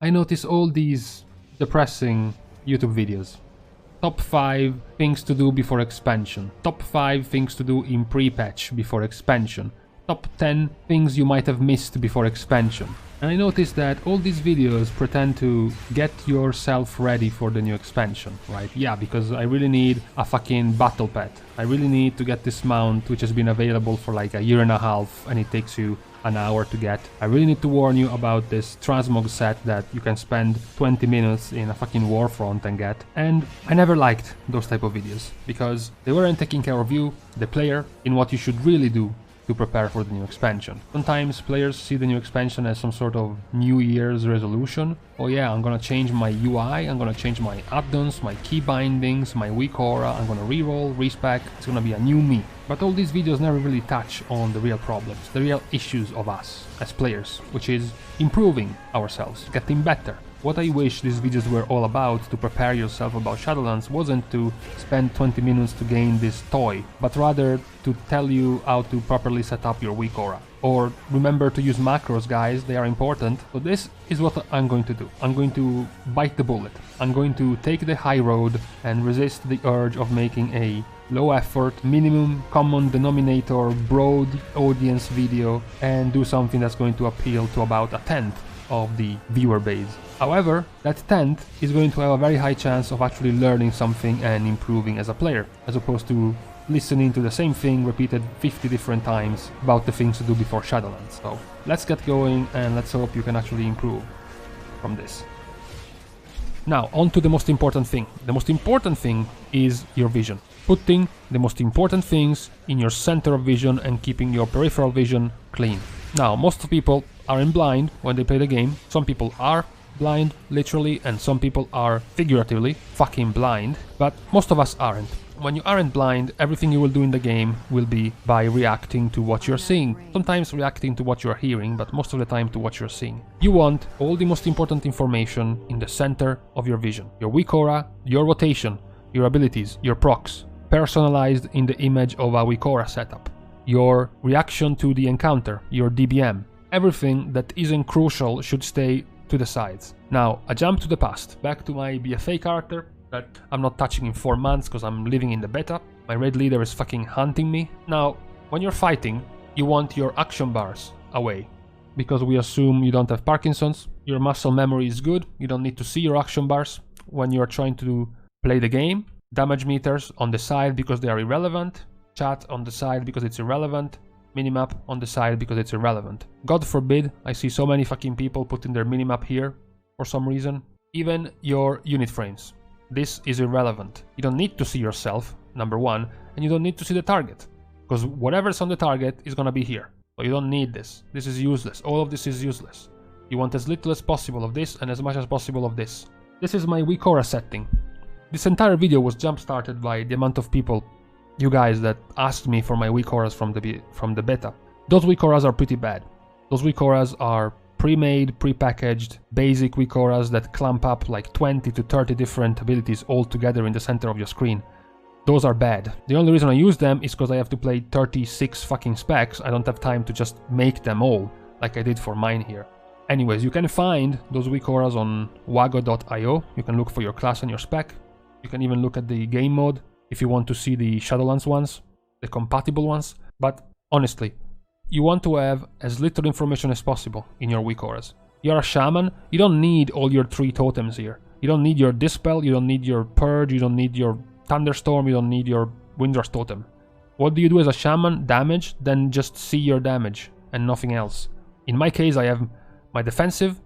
I notice all these depressing YouTube videos. Top 5 things to do before expansion. Top 5 things to do in pre-patch before expansion. Top 10 things you might have missed before expansion. And I noticed that all these videos pretend to get yourself ready for the new expansion, right? Yeah, because I really need a fucking battle pet. I really need to get this mount, which has been available for like a year and a half, and it takes you an hour to get. I really need to warn you about this transmog set that you can spend 20 minutes in a fucking warfront and get. And I never liked those type of videos, because they weren't taking care of you, the player, in what you should really do to prepare for the new expansion. Sometimes players see the new expansion as some sort of New Year's resolution. Oh yeah, I'm gonna change my UI, I'm gonna change my add-ons, my key bindings, my WeakAuras, I'm gonna reroll, respec, it's gonna be a new me. But all these videos never really touch on the real problems, the real issues of us as players, which is improving ourselves, getting better. What I wish these videos were all about to prepare yourself about Shadowlands wasn't to spend 20 minutes to gain this toy, but rather to tell you how to properly set up your WeakAuras. Or remember to use macros, guys, they are important. So this is what I'm going to do. I'm going to bite the bullet. I'm going to take the high road and resist the urge of making a low effort, minimum common denominator, broad audience video and do something that's going to appeal to about a tenth of the viewer base. However, that tenth is going to have a very high chance of actually learning something and improving as a player, as opposed to listening to the same thing repeated 50 different times about the things to do before Shadowlands. So let's get going and let's hope you can actually improve from this. Now, on to the most important thing. The most important thing is your vision. Putting the most important things in your center of vision and keeping your peripheral vision clean. Now, most people aren't blind when they play the game. Some people are blind, literally, and some people are figuratively fucking blind, but most of us aren't. When you aren't blind, everything you will do in the game will be by reacting to what you're seeing. Sometimes reacting to what you're hearing, but most of the time to what you're seeing. You want all the most important information in the center of your vision. Your WeakAuras, your rotation, your abilities, your procs, personalized in the image of a WeakAuras setup. Your reaction to the encounter, your DBM. Everything that isn't crucial should stay to the sides. Now, a jump to the past, back to my BFA character that I'm not touching in 4 months because I'm living in the beta. My raid leader is fucking hunting me. Now, when you're fighting, you want your action bars away, because we assume you don't have Parkinson's, your muscle memory is good, you don't need to see your action bars when you're trying to play the game. Damage meters on the side because they are irrelevant, chat on the side because it's irrelevant, minimap on the side because it's irrelevant. God forbid, I see so many fucking people putting their minimap here for some reason. Even your unit frames. This is irrelevant. You don't need to see yourself, number one, and you don't need to see the target, because whatever's on the target is gonna be here. So you don't need this. This is useless. All of this is useless. You want as little as possible of this and as much as possible of this. This is my WeakAuras setting. This entire video was jump-started by the amount of people, you guys, that asked me for my WeakAuras from the beta. Those WeakAuras are pretty bad. Those WeakAuras are pre-made, pre-packaged, basic WeakAuras that clamp up like 20 to 30 different abilities all together in the center of your screen. Those are bad. The only reason I use them is because I have to play 36 fucking specs. I don't have time to just make them all, like I did for mine here. Anyways, you can find those WeakAuras on wago.io. You can look for your class and your spec. You can even look at the game mode if you want to see the Shadowlands ones, the compatible ones. But honestly, you want to have as little information as possible in your WeakAuras. You're a shaman, you don't need all your 3 totems here. You don't need your Dispel, you don't need your Purge, you don't need your Thunderstorm, you don't need your Windrush totem. What do you do as a shaman? Damage, then just see your damage and nothing else. In my case, I have my defensive,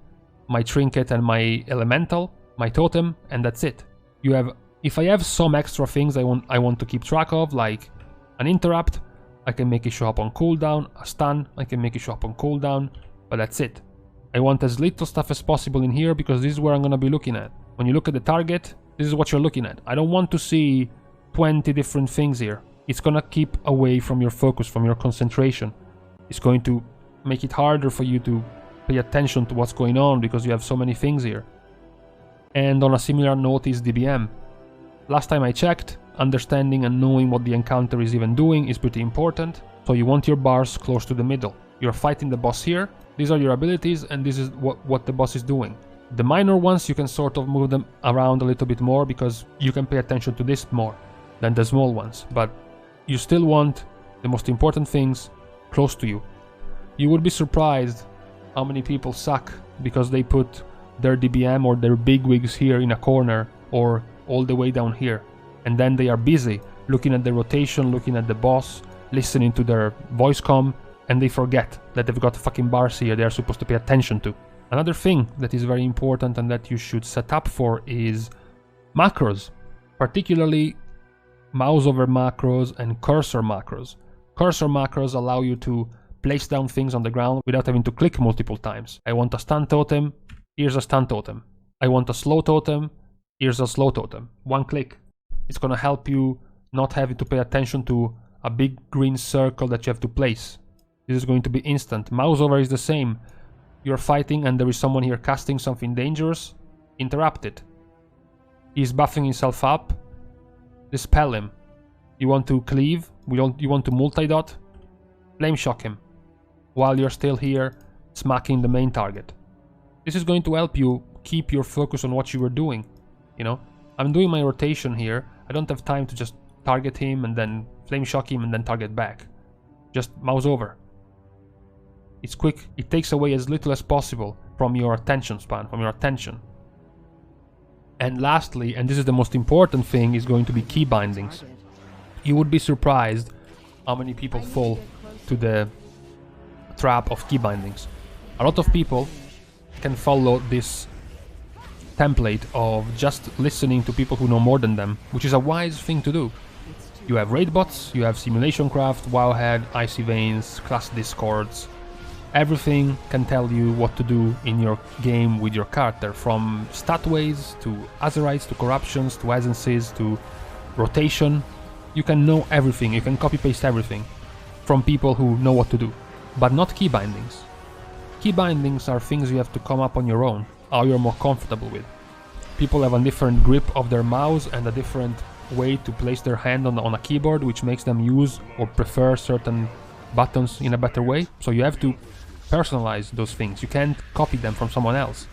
my trinket and my elemental, my totem, and that's it. You have, if I have some extra things I want to keep track of, like an interrupt, I can make it show up on cooldown, a stun, I can make it show up on cooldown, but that's it. I want as little stuff as possible in here because this is where I'm gonna be looking at. When you look at the target, this is what you're looking at. I don't want to see 20 different things here. It's gonna keep away from your focus, from your concentration. It's going to make it harder for you to pay attention to what's going on because you have so many things here. And on a similar note is DBM. Last time I checked, understanding and knowing what the encounter is even doing is pretty important, so you want your bars close to the middle. You're fighting the boss here, these are your abilities, and this is what the boss is doing. The minor ones, you can sort of move them around a little bit more because you can pay attention to this more than the small ones, but you still want the most important things close to you. You would be surprised how many people suck because they put their DBM or their bigwigs here in a corner or all the way down here, and then they are busy looking at the rotation, looking at the boss, listening to their voice comm, and they forget that they've got fucking bars here they are supposed to pay attention to. Another thing that is very important and that you should set up for is macros, particularly mouse over macros and cursor macros. Cursor macros allow you to place down things on the ground without having to click multiple times. I want a stun totem, here's a stun totem. I want a slow totem, here's a slow totem. One click. It's gonna help you not having to pay attention to a big green circle that you have to place. This is going to be instant. Mouse over is the same. You're fighting and there is someone here casting something dangerous, interrupt it. He's buffing himself up, dispel him. You want to cleave, you want to multi-dot, flame shock him, while you're still here smacking the main target. This is going to help you keep your focus on what you were doing, you know? I'm doing my rotation here, I don't have time to just target him and then flame shock him and then target back. Just mouse over. It's quick, it takes away as little as possible from your attention span, from your attention. And lastly, and this is the most important thing, is going to be key bindings. You would be surprised how many people fall to the trap of key bindings. A lot of people can follow this template of just listening to people who know more than them, which is a wise thing to do. You have raid bots, you have Simulation Craft, Wowhead, Icy Veins, class discords. Everything can tell you what to do in your game with your character, from statways to Azerites to corruptions to essences to rotation. You can know everything, you can copy paste everything from people who know what to do, but not key bindings. Key bindings are things you have to come up on your own, how you're more comfortable with. People have a different grip of their mouse and a different way to place their hand on a keyboard, which makes them use or prefer certain buttons in a better way. So you have to personalize those things. You can't copy them from someone else.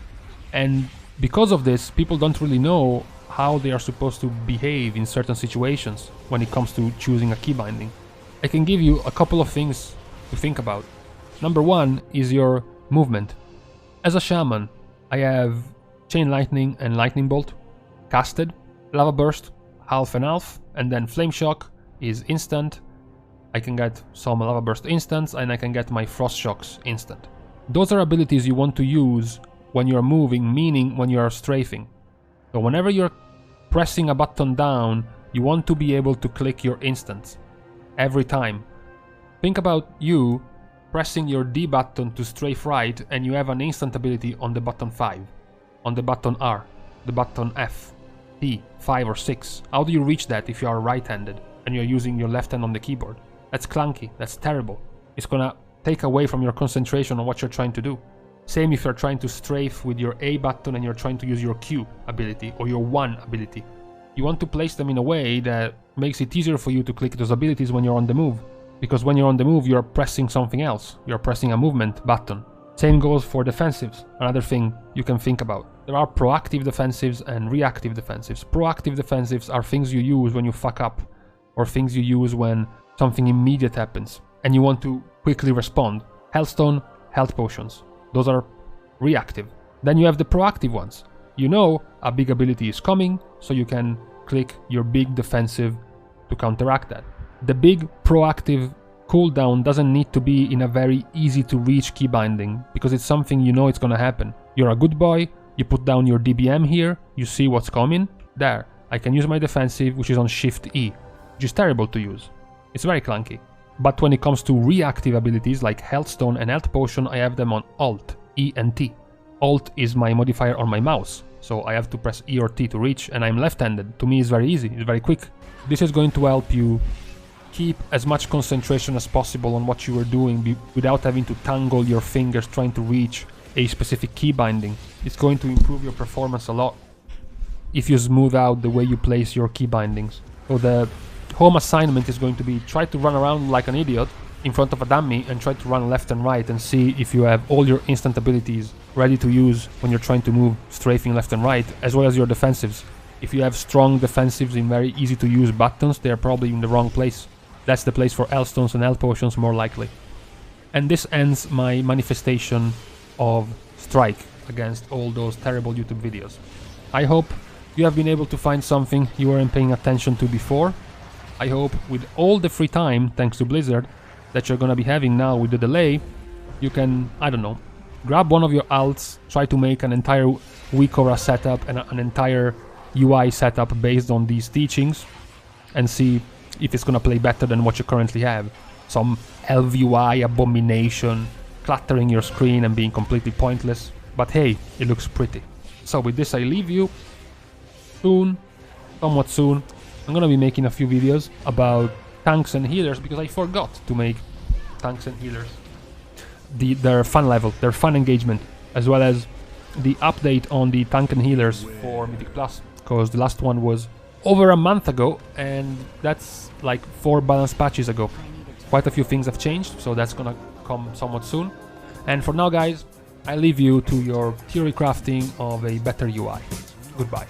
And because of this, people don't really know how they are supposed to behave in certain situations when it comes to choosing a key binding. I can give you a couple of things to think about. Number one is your movement. As a shaman, I have Chain Lightning and Lightning Bolt casted, Lava Burst, half and half, and then Flame Shock is instant. I can get some Lava Burst instants and I can get my Frost Shocks instant. Those are abilities you want to use when you're moving, meaning when you're strafing. So whenever you're pressing a button down, you want to be able to click your instants every time. Think about you pressing your D button to strafe right and you have an instant ability on the button 5, on the button R, the button F, T, 5 or 6. How do you reach that if you are right-handed and you're using your left hand on the keyboard? That's clunky, that's terrible. It's gonna take away from your concentration on what you're trying to do. Same if you're trying to strafe with your A button and you're trying to use your Q ability or your 1 ability. You want to place them in a way that makes it easier for you to click those abilities when you're on the move. Because when you're on the move, you're pressing something else. You're pressing a movement button. Same goes for defensives, another thing you can think about. There are proactive defensives and reactive defensives. Proactive defensives are things you use when you fuck up, or things you use when something immediate happens and you want to quickly respond. Hellstone, health potions. Those are reactive. Then you have the proactive ones. You know a big ability is coming, so you can click your big defensive to counteract that. The big proactive cooldown doesn't need to be in a very easy to reach key binding, because it's something you know it's gonna happen. You're a good boy, you put down your DBM here, you see what's coming. There, I can use my defensive, which is on Shift E, which is terrible to use. It's very clunky. But when it comes to reactive abilities like Healthstone and Health Potion, I have them on Alt, E and T. Alt is my modifier on my mouse, so I have to press E or T to reach, and I'm left-handed. To me it's very easy, it's very quick. This is going to help you keep as much concentration as possible on what you are doing without having to tangle your fingers trying to reach a specific key binding. It's going to improve your performance a lot if you smooth out the way you place your key bindings. So the home assignment is going to be try to run around like an idiot in front of a dummy and try to run left and right and see if you have all your instant abilities ready to use when you're trying to move strafing left and right, as well as your defensives. If you have strong defensives in very easy to use buttons, they're probably in the wrong place. That's the place for L stones and L potions more likely. And this ends my manifestation of strike against all those terrible YouTube videos. I hope you have been able to find something you weren't paying attention to before. I hope with all the free time, thanks to Blizzard, that you're gonna be having now with the delay, you can, I don't know, grab one of your alts, try to make an entire WeakAuras setup and an entire UI setup based on these teachings, and see if it's gonna play better than what you currently have. Some LVY abomination, cluttering your screen and being completely pointless, but hey, it looks pretty. So with this I leave you. Soon, somewhat soon, I'm gonna be making a few videos about tanks and healers, because I forgot to make tanks and healers. Their fun level, their fun engagement, as well as the update on the tank and healers for Mythic Plus, because the last one was over a month ago, and that's like 4 balance patches ago. Quite a few things have changed, so that's gonna come somewhat soon. And for now, guys, I leave you to your theory crafting of a better UI. Goodbye.